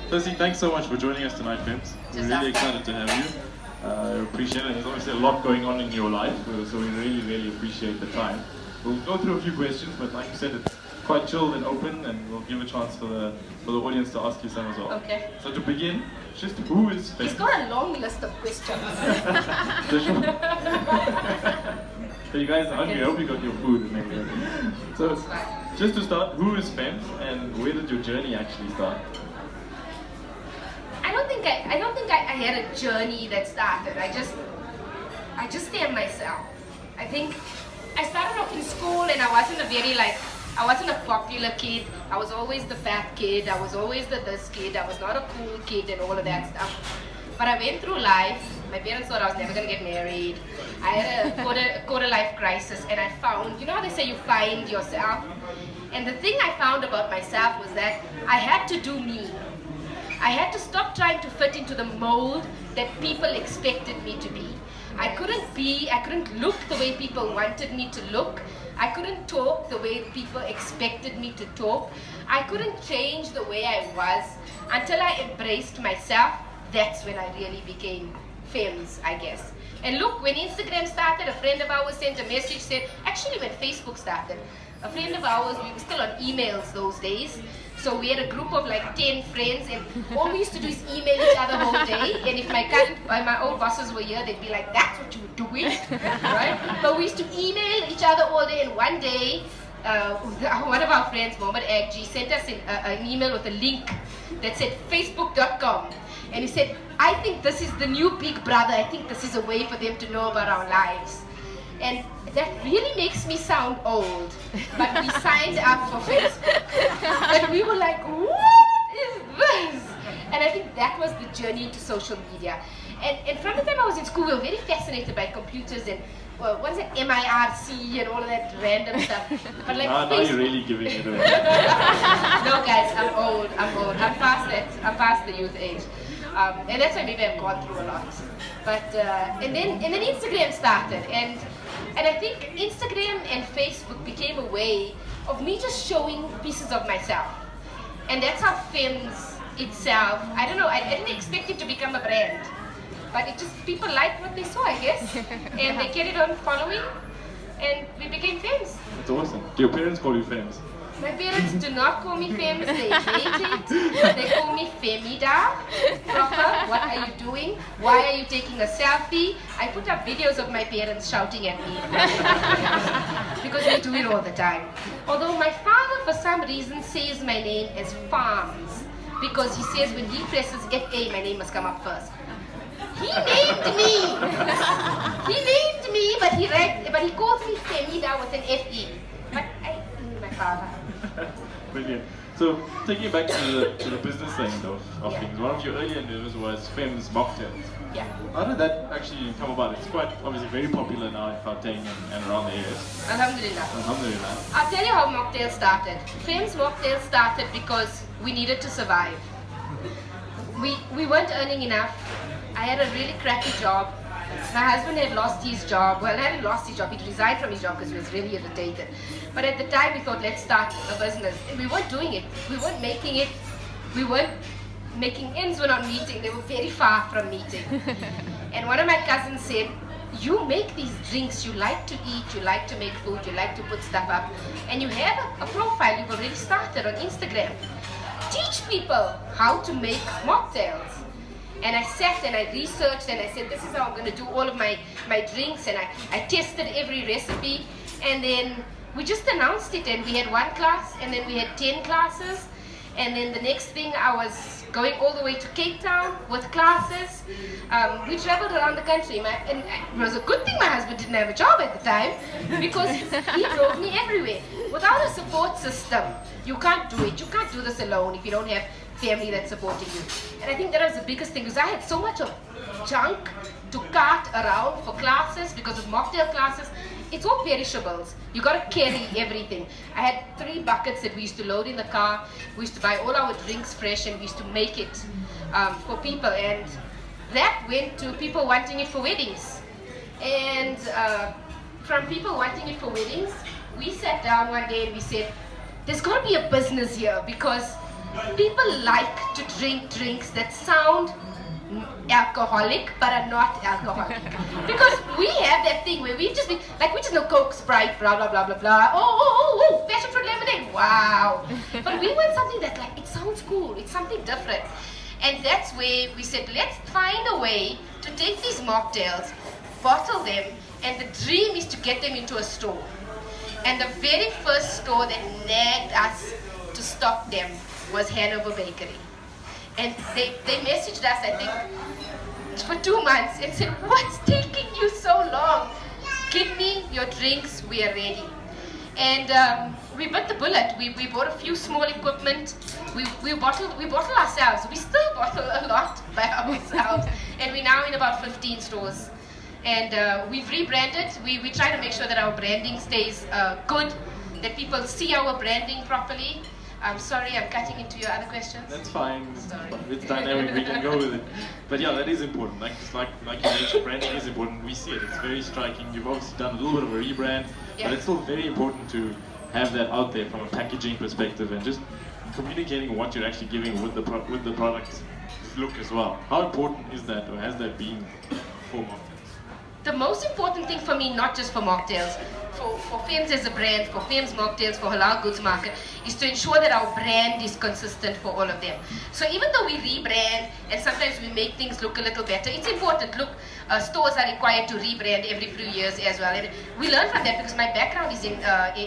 Firstly, thanks so much for joining us tonight, Fehmz. We're really excited to have you. Appreciate it. There's obviously a lot going on in your life, so we really, really appreciate the time. We'll go through a few questions, but like you said, it's quite chilled and open, and we'll give a chance for the audience to ask you some as well. Okay. So to begin, just who is Fehmz? He's got a long list of questions. So you guys are hungry. I hope you got your food and everything. So just to start, who is Fehmz, and where did your journey actually start? I don't think I had a journey that started. I just am myself. I think I started off in school and I wasn't a popular kid. I was always the fat kid. I was always the this kid. I was not a cool kid and all of that stuff. But I went through life. My parents thought I was never going to get married. I had a quarter life crisis, and I found, you know how they say you find yourself? And the thing I found about myself was that I had to do me. I had to stop trying to fit into the mold that people expected me to be. I couldn't look the way people wanted me to look. I couldn't talk the way people expected me to talk. I couldn't change the way I was until I embraced myself. That's when I really became Fehmz, I guess. And look, when Instagram started, a friend of ours sent a message, said, actually when Facebook started, a friend of ours, we were still on emails those days, so we had a group of like 10 friends, and all we used to do is email each other all day. And if my old bosses were here, they'd be like, that's what you were doing, right? But we used to email each other all day, and one day, one of our friends, Mohammed Agji, sent us an email with a link that said facebook.com. And he said, I think this is the new Big Brother. I think this is a way for them to know about our lives. And that really makes me sound old. But we signed up for Facebook. And we were like, what is this? And I think that was the journey into social media. And from the time I was in school, we were very fascinated by computers and what is it, MIRC and all of that random stuff. But like now you're really giving it away. No guys, I'm old. I'm past that. I'm past the youth age. And that's why maybe I've gone through a lot. But and then Instagram started, and I think Instagram and Facebook became a way of me just showing pieces of myself. And that's how Fehmz itself, I don't know, I didn't expect it to become a brand. But it just, people liked what they saw, I guess. And they carried on following, and we became Fehmz. That's awesome. Do your parents call you Fehmz? My parents do not call me Fehmz, they hate it. They call me Fehmida. Proper, what are you doing? Why are you taking a selfie? I put up videos of my parents shouting at me. Because we do it all the time. Although my father, for some reason, says my name as Farms. Because he says when he presses FA, my name must come up first. He named me! But he calls me Fehmida with an FE. But my father. Brilliant. So, taking it back to the business end of things, one of your early endeavors was Fehmz Mocktails. Yeah. How did that actually come about? It's quite obviously very popular now in Gauteng and around the areas. Alhamdulillah. Alhamdulillah. I'll tell you how Mocktails started. Fehmz Mocktails started because we needed to survive. We weren't earning enough. I had a really crappy job. My husband had lost his job. Well, he hadn't lost his job. He'd resigned from his job because he was really irritated. But at the time, we thought, let's start a business. And we weren't doing it. We weren't making it. We weren't making ends. Were not meeting. They were very far from meeting. And one of my cousins said, you make these drinks. You like to eat. You like to make food. You like to put stuff up. And you have a profile. You've already started on Instagram. Teach people how to make mocktails. And I sat and I researched and I said, this is how I'm going to do all of my drinks, and I tested every recipe, and then we just announced it, and we had one class, and then we had 10 classes, and then the next thing I was going all the way to Cape Town with classes. We traveled around the country, and it was a good thing my husband didn't have a job at the time, because he drove me everywhere. Without a support system, you can't do it. You can't do this alone if you don't have family that's supporting you. And I think that was the biggest thing, because I had so much of junk to cart around for classes, because of mocktail classes, it's all perishables. You got to carry everything. I had 3 buckets that we used to load in the car. We used to buy all our drinks fresh, and we used to make it for people. And that went to people wanting it for weddings. And from people wanting it for weddings, we sat down one day and we said, there's got to be a business here, because people like to drink drinks that sound alcoholic but are not alcoholic. Because we have that thing where we just know Coke, Sprite, blah blah blah blah blah. Oh, passion fruit lemonade, wow. But we want something that like, it sounds cool, it's something different. And that's where we said, let's find a way to take these mocktails, bottle them, and the dream is to get them into a store. And the very first store that nagged us to stock them was Hanover Bakery. And they messaged us, I think, for 2 months and said, what's taking you so long? Give me your drinks, we are ready. And we bit the bullet. We bought a few small equipment. We bottle ourselves. We still bottle a lot by ourselves. And we're now in about 15 stores. And we've rebranded. We try to make sure that our branding stays good, that people see our branding properly. I'm sorry, I'm cutting into your other questions. That's fine. Sorry. It's dynamic, we can go with it. But yeah, that is important. Like you mentioned, branding is important. We see it. It's very striking. You've obviously done a little bit of a rebrand, but it's still very important to have that out there from a packaging perspective and just communicating what you're actually giving with the product look as well. How important is that, or has that been for mocktails? The most important thing for me, not just for mocktails, for Fehmz as a brand, for Fehmz Mocktails, for Halaal Goods Market, is to ensure that our brand is consistent for all of them. So even though we rebrand and sometimes we make things look a little better, it's important. Look, stores are required to rebrand every few years as well. And we learn from that because my background is in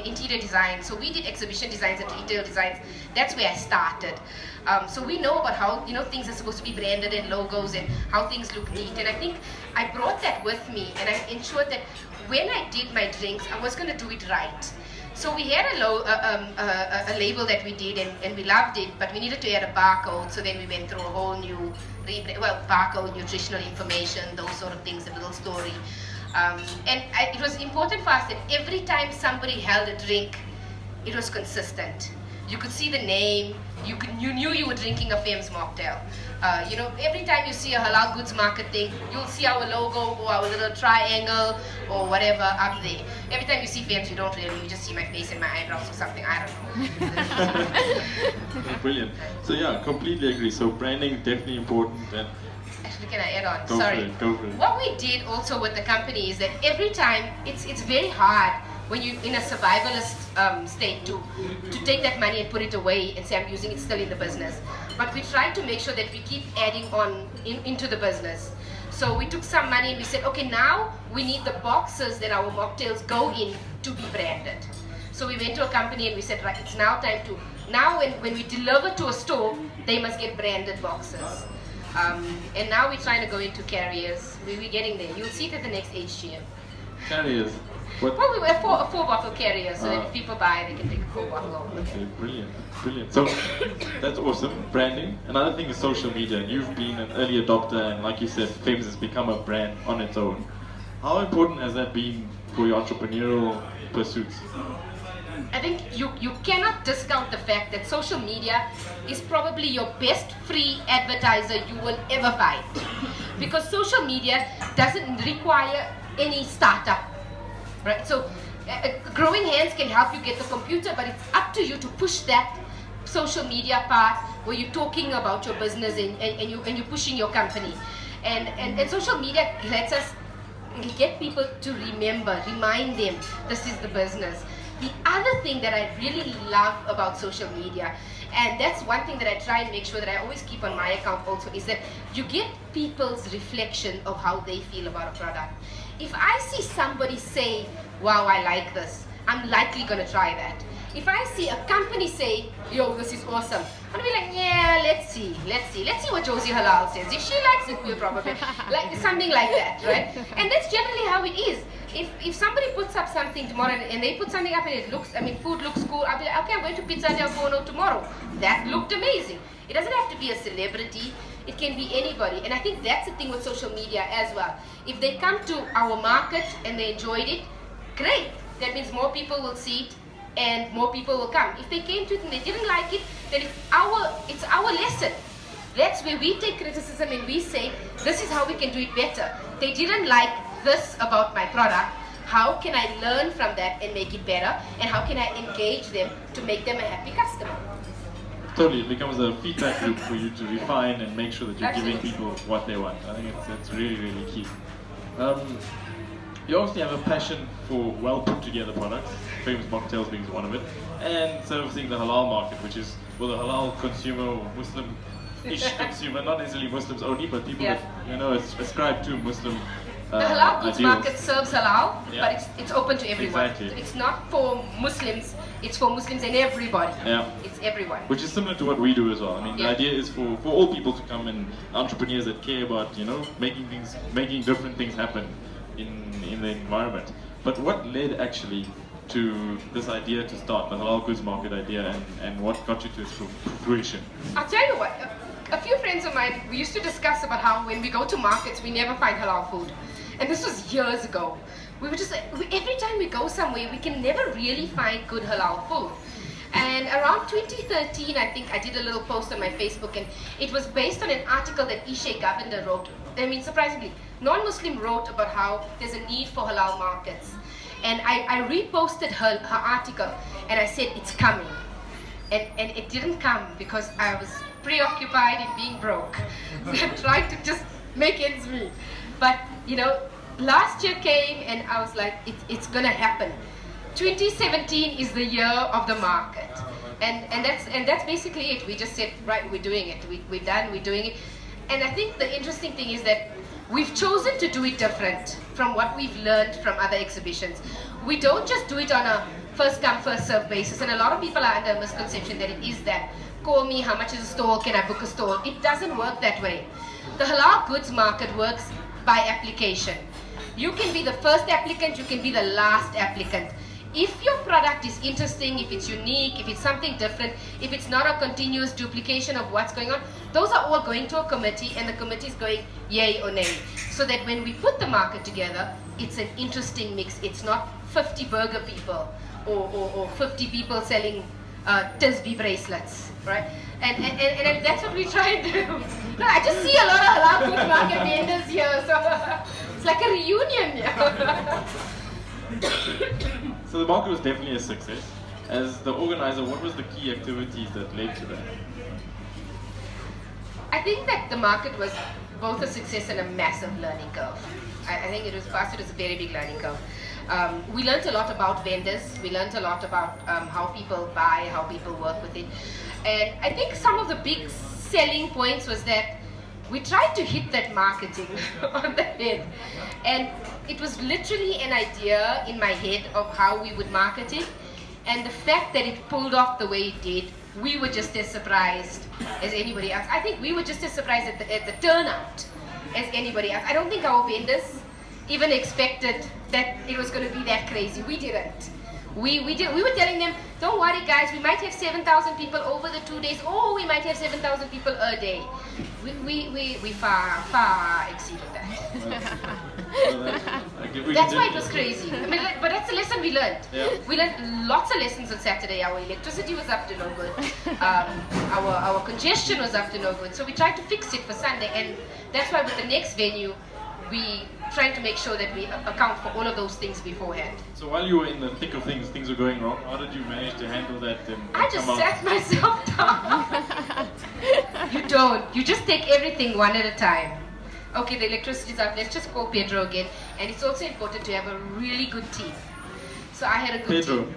interior design. So we did exhibition designs and retail designs. That's where I started. So we know about how things are supposed to be branded and logos and how things look neat. And I think I brought that with me, and I ensured that when I did my drinks, I was going to do it right. So we had a label that we did, and we loved it, but we needed to add a barcode. So then we went through a whole new barcode, nutritional information, those sort of things, a little story. It was important for us that every time somebody held a drink, it was consistent. You could see the name, you knew you were drinking a Fehmz mocktail. Every time you see a Halaal Goods Market thing, you'll see our logo or our little triangle or whatever up there. Every time you see Fehmz, you don't really, you just see my face and my eyebrows or something, I don't know. Brilliant. So yeah, completely agree. So branding definitely important. And actually, can I add on? Go for it. What we did also with the company is that every time, it's very hard when you're in a survivalist state to take that money and put it away and say, I'm using it still in the business. But we try to make sure that we keep adding on into the business. So we took some money and we said, okay, now we need the boxes that our mocktails go in to be branded. So we went to a company and we said, right, it's now time to, when we deliver to a store, they must get branded boxes. And now we're trying to go into carriers. We're getting there. You'll see it at the next HGM. Carriers? What? Well, we have a 4-bottle carrier, so that if people buy, they can take a 4-bottle home. Okay, brilliant. So that's awesome. Branding. Another thing is social media. You've been an early adopter, and like you said, Fehmz has become a brand on its own. How important has that been for your entrepreneurial pursuits? I think you cannot discount the fact that social media is probably your best free advertiser you will ever find. Because social media doesn't require any startup. Right, so Growing Hands can help you get the computer, but it's up to you to push that social media part where you're talking about your business and you're pushing your company. And social media lets us get people to remind them this is the business. The other thing that I really love about social media, and that's one thing that I try and make sure that I always keep on my account also, is that you get people's reflection of how they feel about a product. If I see somebody say, wow, I like this, I'm likely going to try that. If I see a company say, yo, this is awesome, I'm going to be like, yeah, let's see what Josie Halal says. If she likes it, we'll probably, like something like that, right? And that's generally how it is. If somebody puts up something tomorrow and they put something up and it looks, food looks cool, I'll be like, okay, I'm going to Pizza Del Forno tomorrow. That looked amazing. It doesn't have to be a celebrity. It can be anybody. And I think that's the thing with social media as well. If they come to our market and they enjoyed it, great. That means more people will see it and more people will come. If they came to it and they didn't like it, then it's our lesson. That's where we take criticism and we say, this is how we can do it better. They didn't like this about my product. How can I learn from that and make it better? And how can I engage them to make them a happy customer? totally, it becomes a feedback loop for you to refine and make sure that you're giving people what they want. I think that's really, really key. You obviously have a passion for well put together products, Fehmz Mocktails being one of it, and servicing the halal market, which is for the halal consumer or Muslim-ish consumer, not necessarily Muslims only, but people that ascribe to Muslim the Halaal Goods ideals. Market serves halal, but it's open to everyone. Exactly. So it's not for Muslims, it's for Muslims and everybody. Yeah. It's everyone. Which is similar to what we do as well. I mean, the idea is for all people to come and entrepreneurs that care about, making different things happen in the environment. But what led actually to this idea to start the Halaal Goods Market idea, and what got you to its fruition? I'll tell you what, a few friends of mine, we used to discuss about how when we go to markets, we never find halal food. And this was years ago. We were just like, every time we go somewhere, we can never really find good halal food. And around 2013, I think I did a little post on my Facebook, and it was based on an article that Ishe Govender wrote. I mean, surprisingly, non-Muslim wrote about how there's a need for halal markets. And I reposted her article, and I said, it's coming. And it didn't come because I was preoccupied in being broke. I'm trying to just make ends meet. But, last year came, and I was like, it's gonna happen. 2017 is the year of the market. And that's basically it. We just said, right, we're doing it. We're done, we're doing it. And I think the interesting thing is that we've chosen to do it different from what we've learned from other exhibitions. We don't just do it on a first come, first serve basis. And a lot of people are under a misconception that it is that. Call me, how much is a stall, can I book a stall? It doesn't work that way. The Halaal Goods Market works by application. You can be the first applicant, you can be the last applicant. If your product is interesting, if it's unique, if it's something different, if it's not a continuous duplication of what's going on, those are all going to a committee, and the committee is going yay or nay. So that when we put the market together, it's an interesting mix. It's not 50 burger people or 50 people selling Tisby bracelets, right? And that's what we try and do. No, I just see a lot of Halaal Goods Market vendors here, so it's like a reunion here. So the market was definitely a success. As the organizer, what was the key activities that led to that? I think that the market was both a success and a massive learning curve. I think it was a very big learning curve. We learned a lot about vendors. We learned a lot about how people buy, how people work with it. And I think some of the big selling points was that we tried to hit that marketing on the head. And it was literally an idea in my head of how we would market it. And the fact that it pulled off the way it did, we were just as surprised as anybody else. I think we were just as surprised at the turnout as anybody else. I don't think our vendors even expected that it was going to be that crazy. We didn't. We were telling them, don't worry guys, we might have 7,000 people over the 2 days, or we might have 7,000 people a day. We far exceeded that. That's why it was crazy. I mean, but that's the lesson we learned. Yeah. We learned lots of lessons on Saturday. Our electricity was up to no good. Our congestion was up to no good. So we tried to fix it for Sunday, and that's why with the next venue, we trying to make sure that we account for all of those things beforehand. So while you were in the thick of things were going wrong, how did you manage to handle that? I just sat myself down. You don't. You just take everything one at a time. Okay, the electricity's out. Let's just call Pedro again. And it's also important to have a really good team. So I had a good team.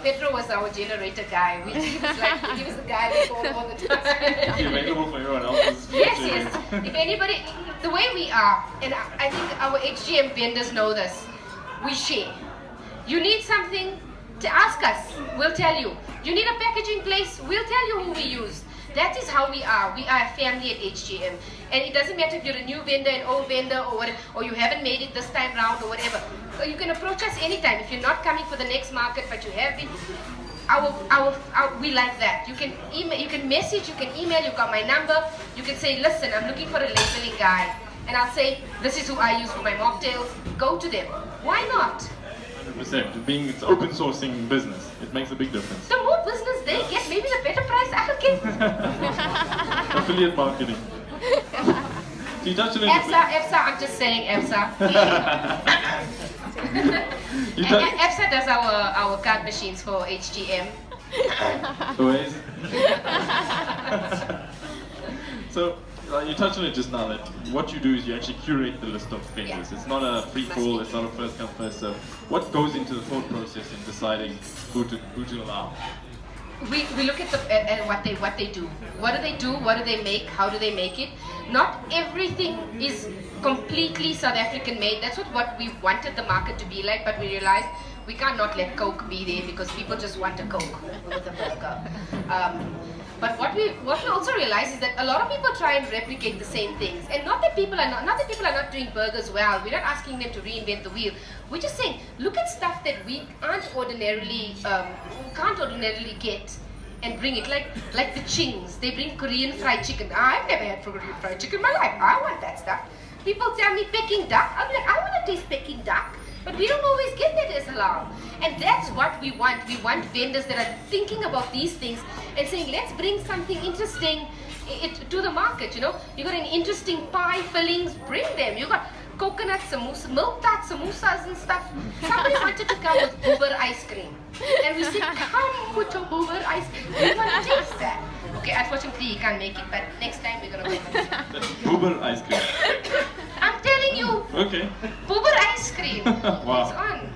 Pedro was our generator guy. He was the guy we called all the time. He's available for everyone else. Yes. If anybody, the way we are, and I think our HGM vendors know this, we share. You need something, to ask us, we'll tell you. You need a packaging place, we'll tell you who we use. That is how we are. We are a family at HGM. And it doesn't matter if you're a new vendor, an old vendor, or you haven't made it this time round or whatever. So you can approach us anytime. If you're not coming for the next market, but you have been, we like that. You can email, you can message, you can email, you've got my number. You can say, listen, I'm looking for a labeling guy. And I'll say, this is who I use for my mocktails. Go to them. Why not? 100%. Being it's open sourcing business, it makes a big difference. The more business they get, maybe the better price I'll get. Affiliate marketing. So you touched on EFSA, I'm just saying EFSA. EFSA does our card machines for HGM. So, so you touched on it just now that what you do is you actually curate the list of vendors. Yeah. It's not a free fall. It's not a first come first serve. What goes into the thought process in deciding who to allow? We look at what they do. What do they do? What do they make? How do they make it? Not everything is completely South African made. That's what we wanted the market to be like, but we realized we can't not let Coke be there because people just want a Coke with a burger. But what we also realize is that a lot of people try and replicate the same things, and not that people are not doing burgers well. We're not asking them to reinvent the wheel. We're just saying, look at stuff that we can't ordinarily get and bring it. Like the Chings, they bring Korean fried chicken. I've never had Korean fried chicken in my life. I want that stuff. People tell me Peking duck. I'm like, I want to taste Peking duck. But we don't always get that as halal. And that's what we want. We want vendors that are thinking about these things and saying, let's bring something interesting to the market, you know. You got an interesting pie fillings, bring them. You got coconut samosa, milk tart samosas and stuff. Somebody wanted to come with boober ice cream. And we said, come with your boober ice cream. We want to taste that. Okay, unfortunately he can't make it, but next time we're going to make it. Boober ice cream. I'm telling you. Okay. Boober ice cream. Wow. It's on.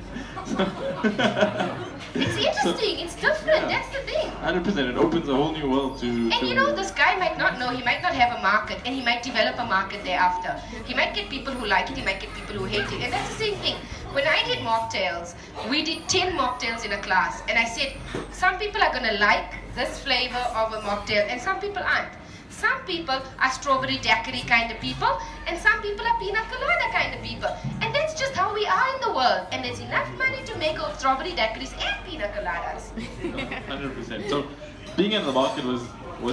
It's interesting, it's different, that's the thing. 100%, it opens a whole new world to... And you know, this guy might not know, he might not have a market, and he might develop a market thereafter. He might get people who like it, he might get people who hate it, and that's the same thing. When I did mocktails, we did 10 mocktails in a class, and I said, some people are going to like this flavor of a mocktail, and some people aren't. Some people are strawberry daiquiri kind of people, and some people are pina colada kind of people. And that's just how we are in the world. And there's enough money to make of strawberry daiquiris and pina coladas. 100%. So being in the market was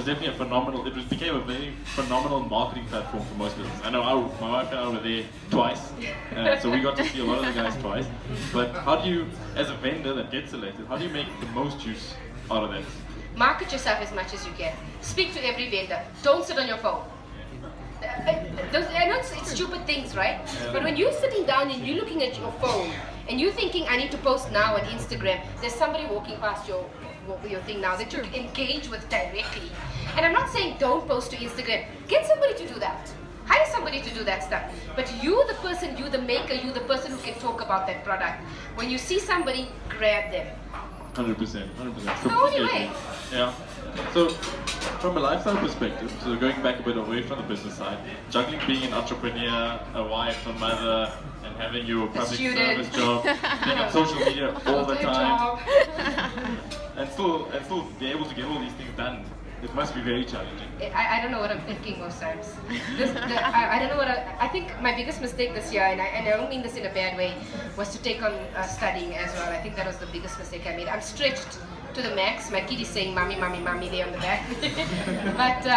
definitely a phenomenal, became a very phenomenal marketing platform for most businesses. I know my wife and I were there twice, so we got to see a lot of the guys twice. But how do you, as a vendor that gets selected, how do you make the most use out of that? Market yourself as much as you can. Speak to every vendor. Don't sit on your phone. I know it's stupid things, right? Yeah. But when you're sitting down and you're looking at your phone and you're thinking, I need to post now on Instagram, there's somebody walking past your thing now that you can engage with directly. And I'm not saying don't post to Instagram. Get somebody to do that. Hire somebody to do that stuff. But you, the person, you, the maker, you, the person who can talk about that product. When you see somebody, grab them. 100%, 100%. The only way. Yeah. So, from a lifestyle perspective, so going back a bit away from the business side, juggling being an entrepreneur, a wife, a mother, and having your public service job, being on social media all the time, and still be able to get all these things done, it must be very challenging. I don't know what I'm thinking most times. I don't know what I think my biggest mistake this year, and I don't mean this in a bad way, was to take on studying as well. I think that was the biggest mistake I made. I'm stretched to the max. My kid is saying mommy, mommy, mommy there on the back. But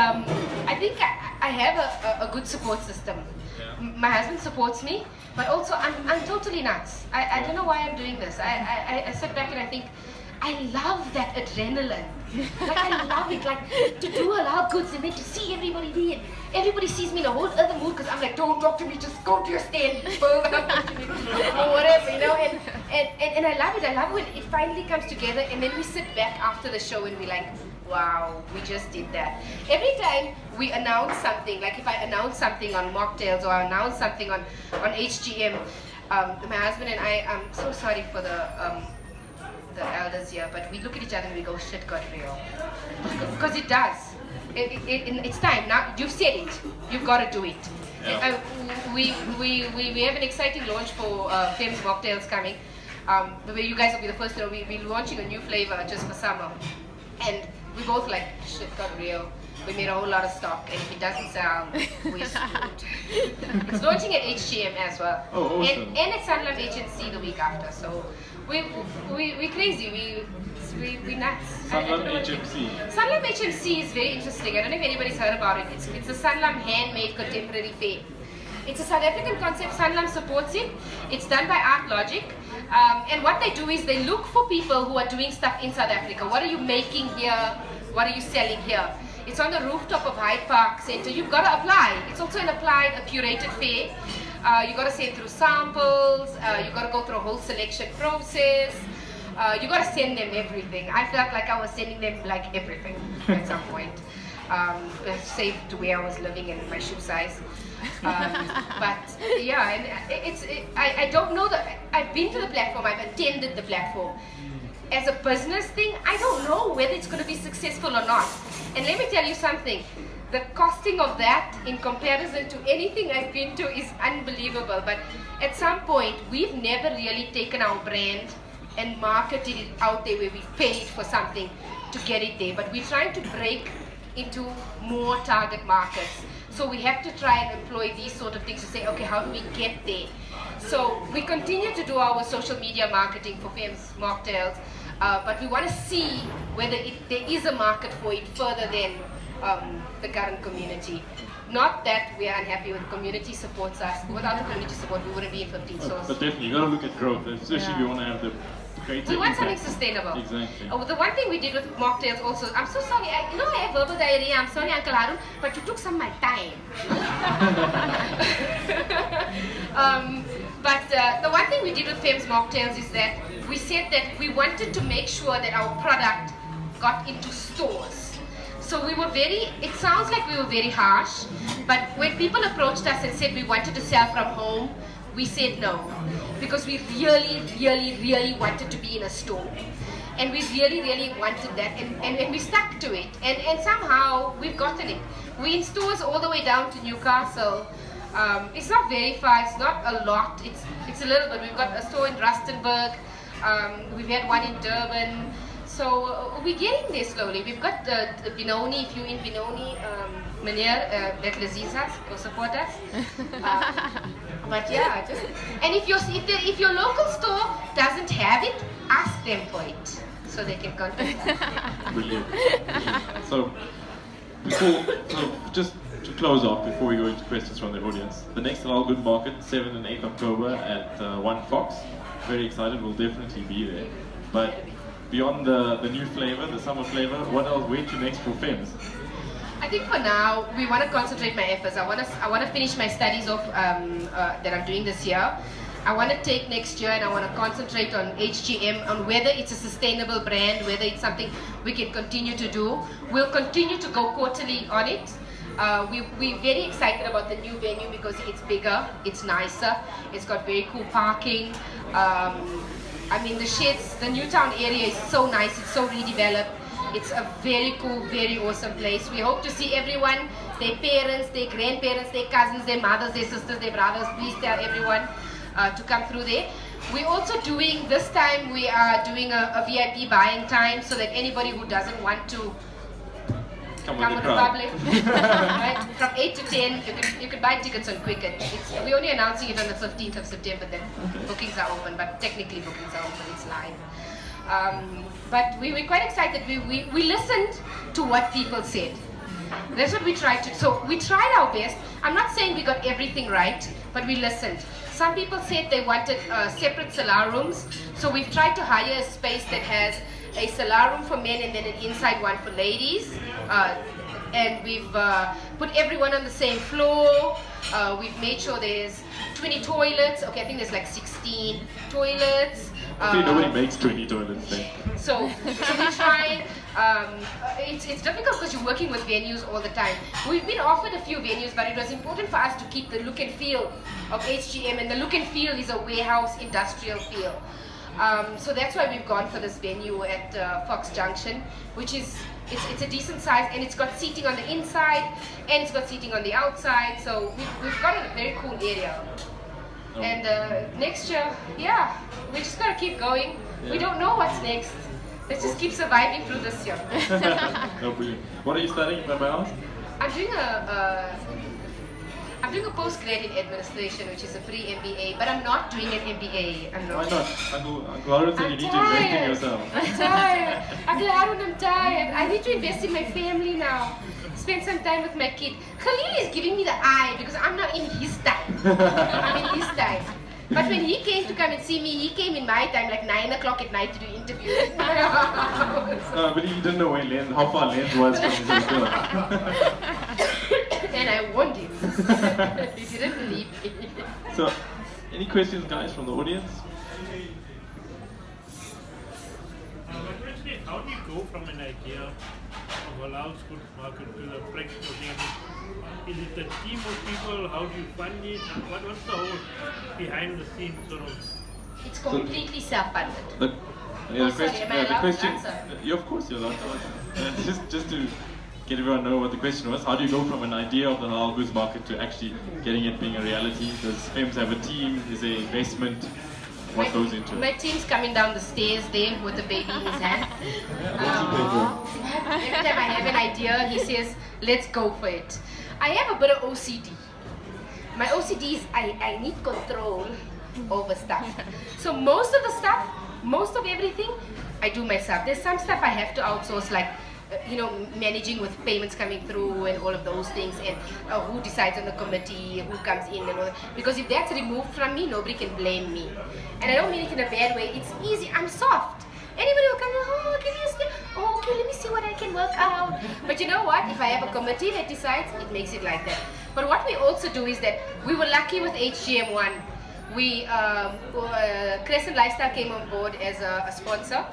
I think I have a good support system. Yeah. My husband supports me, but also I'm totally nuts. I don't know why I'm doing this. I sit back and I think, I love that adrenaline. Like I love it, like to do Halaal Goods and then to see everybody there. Everybody sees me in a whole other mood because I'm like, don't talk to me, just go to your stand, or whatever, you know. And I love it. I love when it finally comes together, and then we sit back after the show and we're like, wow, we just did that. Every time we announce something, like if I announce something on Mocktails or I announce something on HGM, my husband and I, I'm so sorry for the elders here, but we look at each other and we go, shit got real. Because it does. It's time. Now, you've said it. You've got to do it. Yeah. We have an exciting launch for Fehmz Mocktails coming. Where you guys will be the first to know. We're launching a new flavor just for summer. And we both like, shit got real. We made a whole lot of stock, and if it doesn't sell, we're screwed. It's launching at HGM as well. Oh, awesome. And at Sanlam HNC the week after. So we're crazy. We nuts. Sanlam HMC. Sanlam HMC is very interesting. I don't know if anybody's heard about it. It's a Sanlam handmade contemporary fair. It's a South African concept. Sanlam supports it. It's done by Art Logic. And what they do is they look for people who are doing stuff in South Africa. What are you making here? What are you selling here? It's on the rooftop of Hyde Park Centre. You've got to apply. It's also a curated fair. You've got to send through samples. You've got to go through a whole selection process. You gotta send them everything. I felt like I was sending them like everything at some point. Save to where I was living and my shoe size. But yeah, and I don't know that. I've been to the platform, I've attended the platform. As a business thing, I don't know whether it's going to be successful or not. And let me tell you something, the costing of that in comparison to anything I've been to is unbelievable. But at some point, we've never really taken our brand and marketed it out there where we've paid for something to get it there. But we're trying to break into more target markets. So we have to try and employ these sort of things to say, okay, how do we get there? So we continue to do our social media marketing for Fehmz Mocktails, but we want to see whether there is a market for it further than the current community. Not that we are unhappy with community supports us. Without the community support, we wouldn't be in 15 stores. But definitely, you got to look at growth, especially if you want to have the we want something sustainable. Exactly. The one thing we did with mocktails also, I'm so sorry, I have verbal diarrhea, I'm sorry Uncle Harun, but you took some of my time. But the one thing we did with Fehmz Mocktails is that we said that we wanted to make sure that our product got into stores. So we were it sounds like we were very harsh, but when people approached us and said we wanted to sell from home, we said no, because we really wanted to be in a store. And we really wanted that, and we stuck to it, and somehow we've gotten it. We're in stores all the way down to Newcastle. It's not very far, it's not a lot, it's a little bit. We've got a store in Rustenburg, we've had one in Durban. So we're getting there slowly. We've got the Benoni, if you're in Benoni, meneer, let Lazizas go support us. But yeah, and if your local store doesn't have it, ask them for it so they can contact us. Brilliant. So just to close off before we go into questions from the audience, the next Halaal Goods Market, 7th and 8th October at 1 Fox. Very excited, we'll definitely be there. But beyond the new flavor, the summer flavor, what else? Where to next for Fehmz? I think for now we want to concentrate my efforts. I want to finish my studies off that I'm doing this year. I want to take next year and I want to concentrate on HGM, on whether it's a sustainable brand, whether it's something we can continue to do. We'll continue to go quarterly on it. We're very excited about the new venue because it's bigger, it's nicer, it's got very cool parking. I mean, the sheds, the Newtown area is so nice, it's so redeveloped. It's a very cool, very awesome place. We hope to see everyone, their parents, their grandparents, their cousins, their mothers, their sisters, their brothers. Please tell everyone to come through there. We're also doing, this time we are doing a VIP buying time so that anybody who doesn't want to come with the public, right? From 8 to 10, you can buy tickets on Quicket. We're only announcing it on the 15th of September, then bookings are open, but technically bookings are open, it's live. But we're quite excited. We listened to what people said. That's what we tried to. So we tried our best. I'm not saying we got everything right, but we listened. Some people said they wanted separate salar rooms. So we've tried to hire a space that has a salar room for men and then an inside one for ladies. And we've put everyone on the same floor. We've made sure there's 20 toilets. Okay, I think there's like 16 toilets. I think nobody makes 20 toilets there. So we try. It's difficult because you're working with venues all the time. We've been offered a few venues, but it was important for us to keep the look and feel of HGM, and the look and feel is a warehouse industrial feel. So that's why we've gone for this venue at Fox Junction, which is it's a decent size, and it's got seating on the inside and it's got seating on the outside. So we've got a very cool area. And next year, yeah, we just gotta keep going. Yeah. We don't know what's next. Let's just keep surviving through this year. No, brilliant. What are you studying, my house? I'm doing a postgrad in administration, which is a pre-MBA, but I'm not doing an MBA. Why not? Uncle Harun said you need to invest in yourself. I'm tired. Uncle Harun, I'm tired. I need to invest in my family now. Spend some time with my kid. Khalil is giving me the eye because I'm not in his time. I'm in his time. But when he came to come and see me, he came in my time, like 9 o'clock at night to do interviews. But he didn't know how far Lens was from his hotel. And I warned him. He didn't believe me. So, any questions, guys, from the audience? go from an idea of Halaal Goods Market to the practical thing? Is it a team of people? How do you fund it? What's the whole behind the scenes sort of? It's completely self-funded. The question. Yeah, of course, you're allowed to answer. Just to get everyone to know what the question was, how do you go from an idea of the Halaal Goods Market to actually getting it being a reality? Does Fehmz have a team? Is there investment? What goes into it? My team's coming down the stairs there with the baby in his hand. Every time I have an idea, he says, let's go for it. I have a bit of OCD. My OCD is I need control over stuff. So most of the stuff, most of everything, I do myself. There's some stuff I have to outsource, like managing with payments coming through and all of those things, and who decides on the committee, who comes in and all that. Because if that's removed from me, nobody can blame me. And I don't mean it in a bad way. It's easy. I'm soft. Anybody will come in, oh, can you see? Oh, okay, let me see what I can work out. But you know what? If I have a committee that decides, it makes it like that. But what we also do is that we were lucky with HGM1. We Crescent Lifestyle came on board as a sponsor.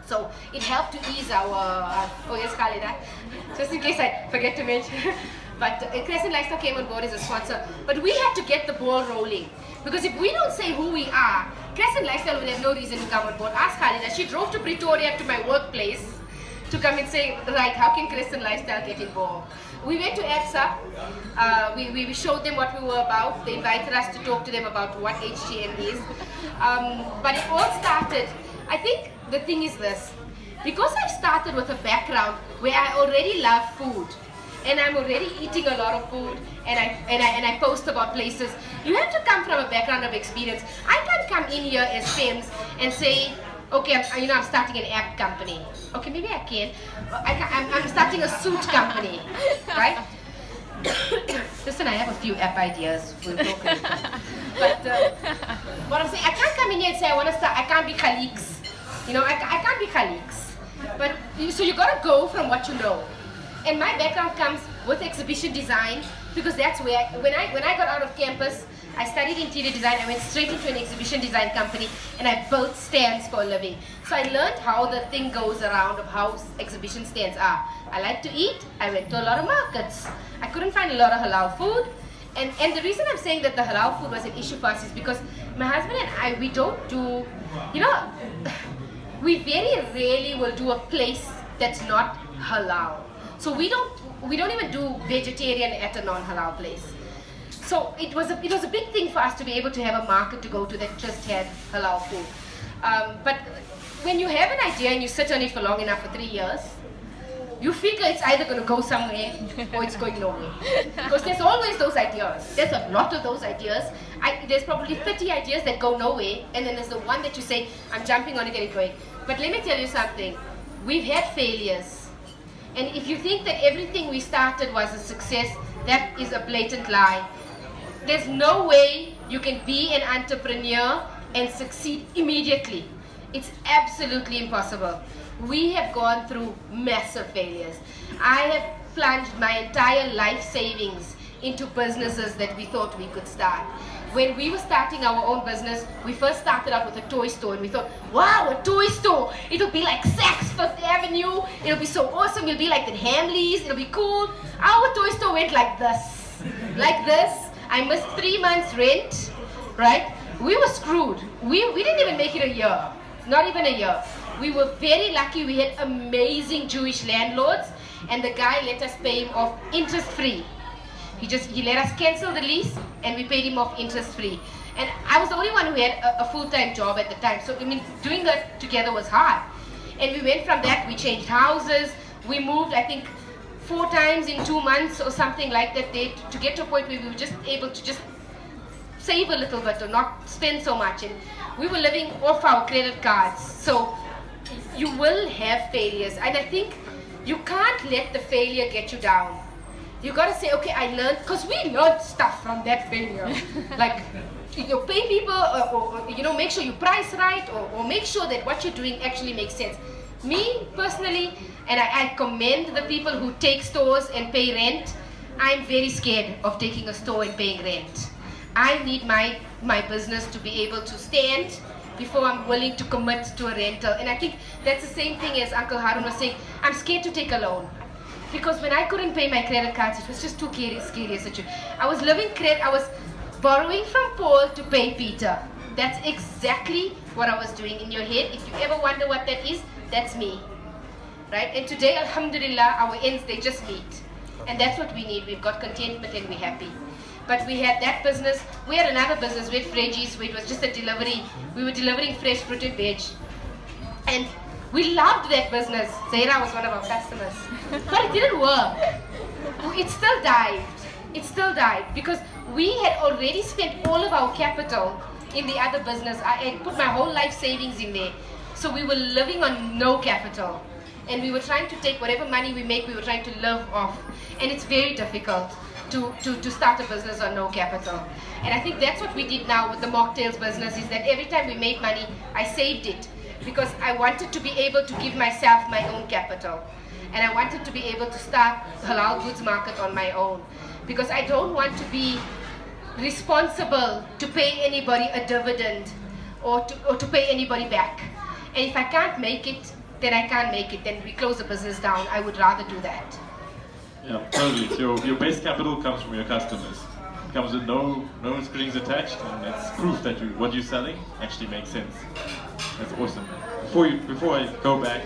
So it helped to ease our, oh yes, Khalida, just in case I forget to mention. But Crescent Lifestyle came on board as a sponsor. But we had to get the ball rolling. Because if we don't say who we are, Crescent Lifestyle would have no reason to come on board. Ask Khalida, she drove to Pretoria to my workplace to come and say, right, how can Crescent Lifestyle get involved? We went to ABSA, we showed them what we were about. They invited us to talk to them about what HGM is. But it all started, I think the thing is this, because I've started with a background where I already love food, and I'm already eating a lot of food, and I post about places. You have to come from a background of experience. I can't come in here as Fehmz and say, okay, I'm starting an app company. Okay, maybe I can. I'm starting a suit company, right? Listen, I have a few app ideas. We'll talk later. But what I'm saying, I can't come in here and say I want to start. I can't be colleagues. I can't be colleagues. But so you got to go from what you know. And my background comes with exhibition design, because that's where when I got out of campus, I studied interior design. I went straight into an exhibition design company, and I built stands for a living. So I learned how the thing goes around of how exhibition stands are. I like to eat. I went to a lot of markets. I couldn't find a lot of halal food. And the reason I'm saying that the halal food was an issue for us is because my husband and I, we don't do, we very rarely will do a place that's not halal. So we don't even do vegetarian at a non-halal place. So it was a big thing for us to be able to have a market to go to that just had halal food. But when you have an idea and you sit on it for long enough, for 3 years, you figure it's either going to go somewhere or it's going nowhere. Because there's always those ideas. There's a lot of those ideas. There's probably 30 ideas that go nowhere, and then there's the one that you say, I'm jumping on it and going. But let me tell you something. We've had failures. And if you think that everything we started was a success, that is a blatant lie. There's no way you can be an entrepreneur and succeed immediately. It's absolutely impossible. We have gone through massive failures. I have plunged my entire life savings into businesses that we thought we could start. When we were starting our own business, we first started out with a toy store, and we thought, wow, a toy store. It'll be like Saks Fifth Avenue. It'll be so awesome. It'll be like the Hamleys. It'll be cool. Our toy store went like this. Like this. I missed 3 months rent, right? We were screwed. We didn't even make it a year. Not even a year. We were very lucky. We had amazing Jewish landlords, and the guy let us pay him off interest-free. He let us cancel the lease, and we paid him off interest-free. And I was the only one who had a full-time job at the time. So, doing that together was hard. And we went from that, we changed houses. We moved, I think, 4 times in 2 months or something like that, to get to a point where we were just able to just save a little bit or not spend so much. And we were living off our credit cards. So you will have failures. And I think you can't let the failure get you down. You got to say, okay, I learned, because we learned stuff from that failure. Like, pay people, or make sure you price right, or make sure that what you're doing actually makes sense. Me, personally, and I commend the people who take stores and pay rent. I'm very scared of taking a store and paying rent. I need my business to be able to stand before I'm willing to commit to a rental. And I think that's the same thing as Uncle Harun was saying. I'm scared to take a loan. Because when I couldn't pay my credit cards, it was just too scary a situation. I was borrowing from Paul to pay Peter. That's exactly what I was doing in your head. If you ever wonder what that is, that's me. Right? And today, alhamdulillah, our ends, they just meet. And that's what we need. We've got contentment and we're happy. But we had that business. We had another business with Freddy's, where it was just a delivery. We were delivering fresh fruit and veg. And we loved that business. Zaira was one of our customers. But it didn't work. It still died. It still died because we had already spent all of our capital in the other business. I had put my whole life savings in there. So we were living on no capital. And we were trying to take whatever money we make, we were trying to live off. And it's very difficult to start a business on no capital. And I think that's what we did now with the mocktails business, is that every time we made money, I saved it. Because I wanted to be able to give myself my own capital. And I wanted to be able to start Halaal Goods Market on my own. Because I don't want to be responsible to pay anybody a dividend or to pay anybody back. And if I can't make it, then I can't make it. Then we close the business down. I would rather do that. Yeah, totally. So your base capital comes from your customers. It comes with no strings attached, and it's proof that what you're selling actually makes sense. That's awesome. Before I go back,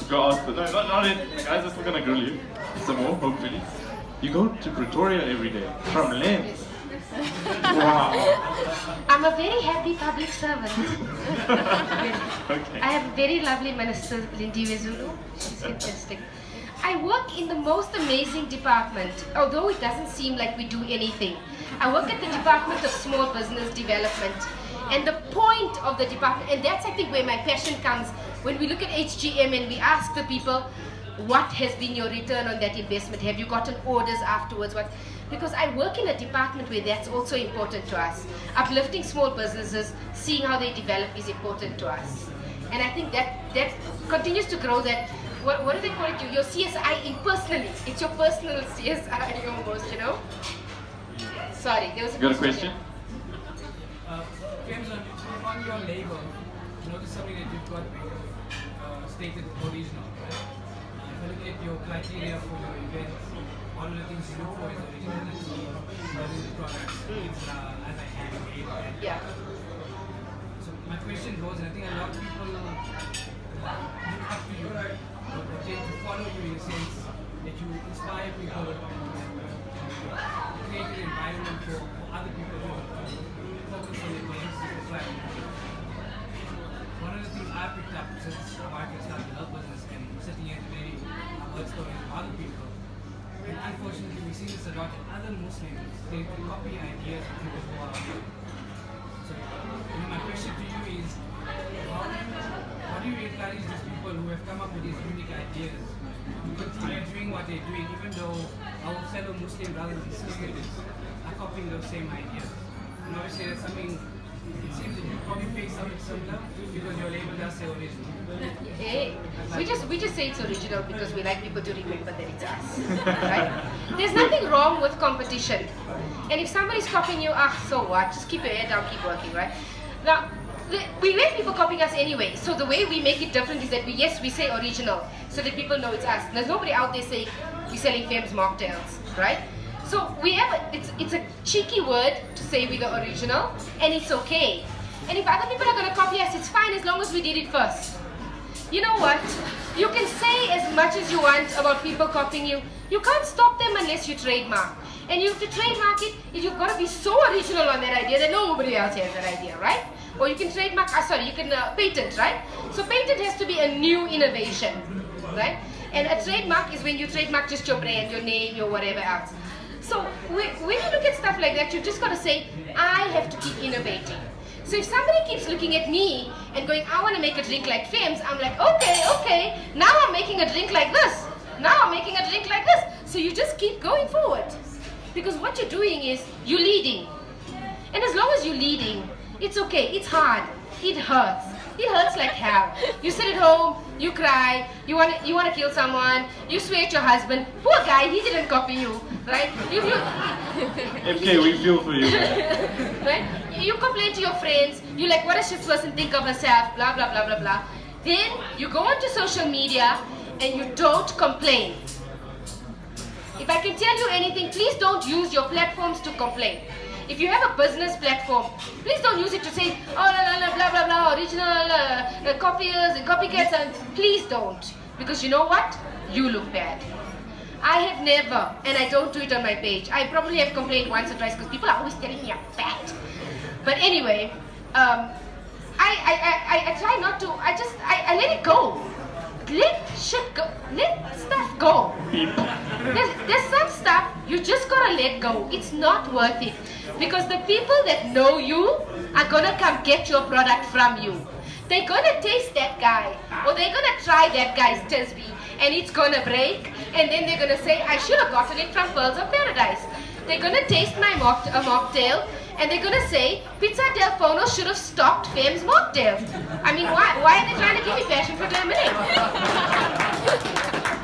go ask the not it, guys are still gonna grill you some more, hopefully. You go to Pretoria every day from Lens. Wow. I'm a very happy public servant. Okay. I have a very lovely minister, Lindy Wezulu. She's fantastic. I work in the most amazing department, although it doesn't seem like we do anything. I work at the Department of Small Business Development. And the point of the department, and that's I think where my passion comes, when we look at HGM and we ask the people, what has been your return on that investment? Have you gotten orders afterwards? Because I work in a department where that's also important to us. Uplifting small businesses, seeing how they develop is important to us. And I think that continues to grow that, what do they call it? Your CSI personally. It's your personal CSI almost, you know? Sorry, there was a question. Fehmz, on your label, notice something that you've got stated original, right? If I look at your criteria for your event, one of the things you look for is originality, knowing the product, it's as I handmade. Yeah. So my question goes, and I think a lot of people look up to you, but tend to follow you in a sense that you inspire people, create an environment for other people to focus on their businesses as well. One of the things I picked up since Market started to help business and sitting here today, I've heard stories from other people. And unfortunately, we see this a lot in other Muslims. They copy ideas of people who are. So, my question to you is, how do you encourage these people who have come up with these unique ideas to continue doing what they're doing, even though our fellow Muslim brothers and sisters are copying those same ideas? And obviously, that's something. It seems that you probably face something similar because your label does say original. Hey, we just say it's original because we like people to remember that it's us, right? There's nothing wrong with competition, and if somebody's copying you, so what? Just keep your head down, keep working, right? Now, we let people copying us anyway. So the way we make it different is that we say original, so that people know it's us. There's nobody out there saying we're selling Fehmz Mocktails, right? So we have it's a cheeky word to say we're the original, and it's okay. And if other people are going to copy us, it's fine as long as we did it first. You know what? You can say as much as you want about people copying you. You can't stop them unless you trademark. And you have to trademark it, you've got to be so original on that idea that nobody else has that idea, right? Or you can trademark, you can patent, right? So patent has to be a new innovation, right? And a trademark is when you trademark just your brand, your name, your whatever else. So when you look at stuff like that, you've just got to say, I have to keep innovating. So if somebody keeps looking at me and going, I want to make a drink like Fehmz, I'm like, okay, now I'm making a drink like this. Now I'm making a drink like this. So you just keep going forward. Because what you're doing is, you're leading. And as long as you're leading, it's okay, it's hard, it hurts. It hurts like hell. You sit at home, you cry, you want to kill someone, you swear at your husband. Poor guy, he didn't copy you, right? MK, we feel for you, man. Right? You complain to your friends, you like, what does this person think of herself, blah, blah, blah, blah, blah. Then you go onto social media and you don't complain. If I can tell you anything, please don't use your platforms to complain. If you have a business platform, please don't use it to say, oh, blah, blah, blah, original copiers and copycats, and please don't. Because you know what? You look bad. I have never, and I don't do it on my page. I probably have complained once or twice because people are always telling me I'm fat. But anyway, I try not to, I let it go. Let shit go. Let stuff go. There's some stuff you just gotta let go. It's not worth it. Because the people that know you are gonna come get your product from you. They're gonna taste that guy, or they're gonna try that guy's Tisby, and it's gonna break, and then they're gonna say, I should have gotten it from Pearls of Paradise. They're gonna taste my mocktail, and they're gonna say, Pizza del Fono should have stocked Fehmz Mocktails. I mean, why are they trying to give me passion for lemonade?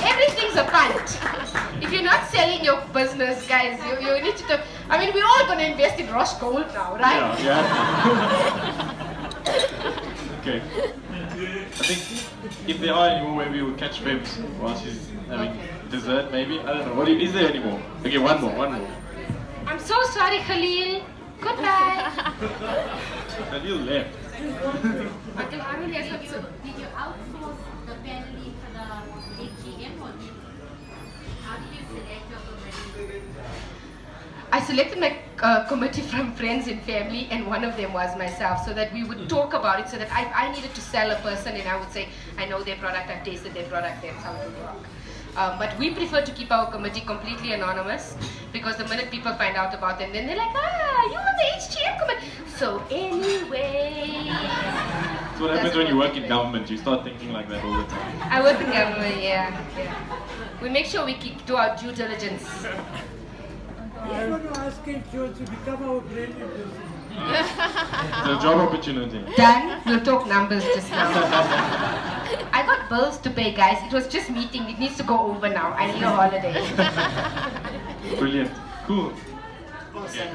Everything's a punt. If you're not selling your business, guys, you need to. I mean, we're all gonna invest in Rosh Gold now, right? Yeah. Okay. I think if there are any more, maybe we'll catch Fehmz while she's having dessert, maybe. I don't know. Is there any more? Okay, one more. I'm so sorry, Khalil. Goodbye. Khalil left. Until Harun has got some. Did you outsource the family for the AGM or how did you select your committee? I selected my committee from friends and family, and one of them was myself, so that we would talk about it, so that I needed to sell a person, and I would say, I know their product, I've tasted their product, that's how it would work. But we prefer to keep our committee completely anonymous, because the minute people find out about them, then they're like, you're on the HGM committee. So anyway. That's what happens when you work in government. You start thinking like that all the time. I work in government, yeah. We make sure we do our due diligence. I want to ask him to become our brand ambassador. The job opportunity. Done. We'll talk numbers just now. I got bills to pay, guys. It was just meeting. It needs to go over now. I need a holiday. Brilliant. Cool. Awesome.